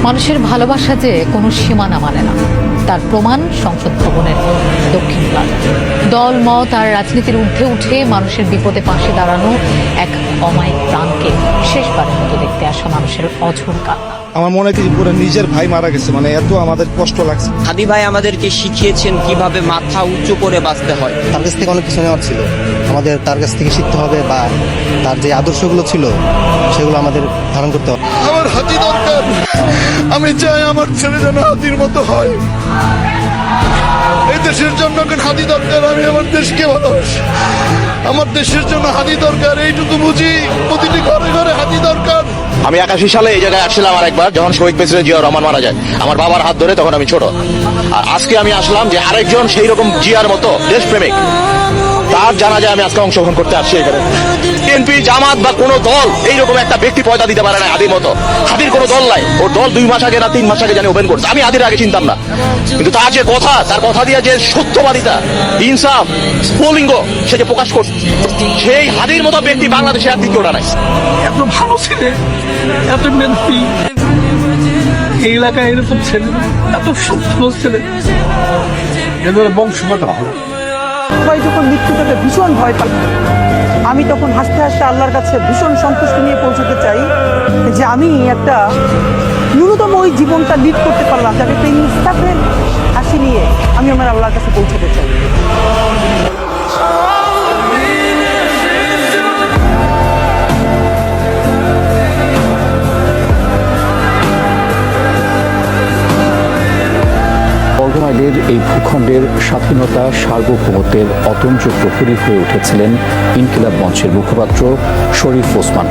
মানুষের ভালোবাসা যে কোনো সীমানা মানে না, তার প্রমাণ সংসদ ভবনের দক্ষিণ প্লাজা। দল মত আর রাজনীতির ঊর্ধ্বে উঠে মানুষের বিপদে পাশে দাঁড়ানো এক অমায়িক প্রাণকে শেষবারের মতো দেখতে আসা মানুষের অঝোর কান্না। আমার মনে হয় কি পুরো নিজের ভাই মারা গেছে, মানে এত আমাদের কষ্ট লাগছে। হাদি ভাই আমাদেরকে শিখিয়েছেন কিভাবে মাথা উঁচু করে বাঁচতে হয়। তার কাছ থেকে অনেক কিছু নেওয়ার ছিল, আমাদের তার কাছ থেকে শিখতে হবে, বা তার যে আদর্শগুলো ছিল সেগুলো আমাদের ধারণ করতে হবে। আমার হাতি দরকার, আমি চাই আমার ছেলে যেন হাতির মতো হয়। এই দেশের জন্য হাতি দরকার, আমি আমার দেশকে ভালোবাসি, আমার দেশের জন্য হাতি দরকার, এইটুকু বুঝি। প্রতিটি ঘরে ঘরে হাতি দরকার। আমি 81 সালে এই জায়গায় আসছিলাম আরেকবার, যখন শহীদ প্রেসিডেন্ট জিয়া রহমান মারা যায় আমার বাবার হাত ধরে, তখন আমি ছোট। আর আজকে আমি আসলাম যে আরেকজন সেই রকম জিয়ার মতো দেশপ্রেমিক, তার জানাজায় আমি আজকে অংশগ্রহণ করতে আসছি এখানে। বিএনপি, জামাত বা কোনো দল এইরকম একটা ব্যক্তি পয়দা দিতে পারে না হাদির মতো। হাদির কোনো দল নাই, ওর দল 2 মাস আগে না 3 মাস আগে জানি ওপেন করছে। আমি হাদির আগে চিনতাম না, কিন্তু তার যে কথা, তার কথা দিয়ে যে সত্যবাদিতা, ইনসাফ, স্ফুলিঙ্গ সে যে প্রকাশ করছে, সেই হাদির মতো ব্যক্তি বাংলাদেশে আর দ্বিতীয়টা নাই। এত ভালো ছেলে, এত মেধাবী, এই এলাকায় এরকম ছেলে, এত ভালো ছেলে, এদের বংশগত ভালো। সবাই যখন মৃত্যুটাকে ভীষণ ভয় পায়, আমি তখন হাসতে হাসতে আল্লাহর কাছে ভীষণ সন্তুষ্টি নিয়ে পৌঁছতে চাই যে আমি একটা ন্যূনতম ওই জীবনটা লিড করতে পারলাম, যাতে একটা ইনসাফের হাসি নিয়ে আমি আমার আল্লাহর কাছে পৌঁছতে চাই। অর্গানাইডের এই ভূখণ্ডের স্বাধীনতা সার্বভৌমত্বের অতন্ত্র প্রহরী হয়ে উঠেছিলেন ইনকিলাব মঞ্চের মুখপাত্র শরীফ ওসমান।